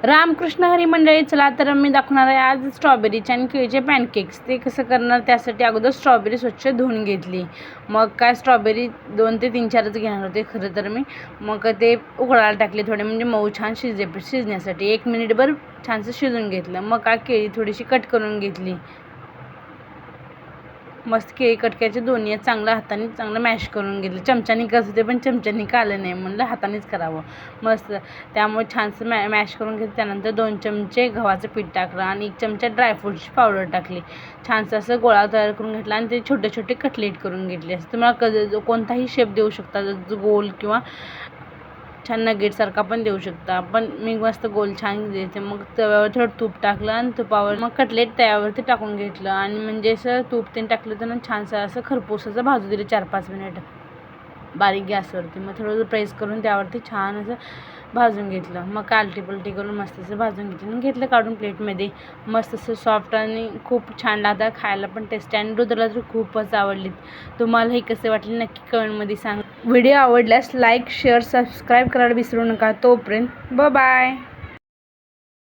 रामकृष्ण हरी मंडळी, चला तर मी दाखवणार आहे आज स्ट्रॉबेरीचे आणि केळीचे पॅनकेक्स. ते कसं करणार, त्यासाठी अगोदर स्ट्रॉबेरी स्वच्छ धुवून घेतली. मग काय स्ट्रॉबेरी 2 ते 3-4च घेणार होते खरं तर मी. मग ते उकळायला टाकले थोडे, म्हणजे मऊ छान शिजण्यासाठी 1 मिनिटभर छानसं शिजून घेतलं. मग काय केळी थोडीशी कट करून घेतली. मस्त केळी कटक्याचे दोन्ही चांगलं हाताने चांगलं मॅश करून घेतलं. चमच्याने कसं ते, पण चमच्याने का आलं नाही, म्हणलं हातानेच करावं मस्त. त्यामुळे छानसं मॅश करून घेतलं. त्यानंतर 2 चमचे गव्हाचं पीठ टाकलं आणि 1 चमचा ड्रायफ्रूटची पावडर टाकली. छानसं असं गोळा तयार करून घेतला आणि ते छोटे छोटे कटलेट करून घेतले. असं तुम्हाला कोणताही शेप देऊ शकता, गोल किंवा छान नगेटसारखा पण देऊ शकता. पण मी मस्त गोल छान द्यायचे. मग तव्यावर थोडं तूप टाकलं आणि तुपावर मग कटलेट तव्यावरती टाकून घेतलं आणि म्हणजे असं तूप ते टाकलं तर छानसं असं खरपूस भाजू दिलं 4-5 मिनिट बारीक गॅसवरती. मग थोडं प्रेस करून त्यावरती छान असं भाजून घेतलं. मग कालटी पलटी करून मस्त असं भाजून घेतलं काढून प्लेटमध्ये. मस्त असं सॉफ्ट आणि खूप छान लागतं खायला पण टेस्टी, आणि रुद्रला तर खूपच आवडलीत. तुम्हाला हे कसे वाटले नक्की कमेंटमध्ये सांगा. व्हिडिओ आवडल्यास लाईक, शेअर, सबस्क्राईब करायला विसरू नका. तोपर्यंत बाय.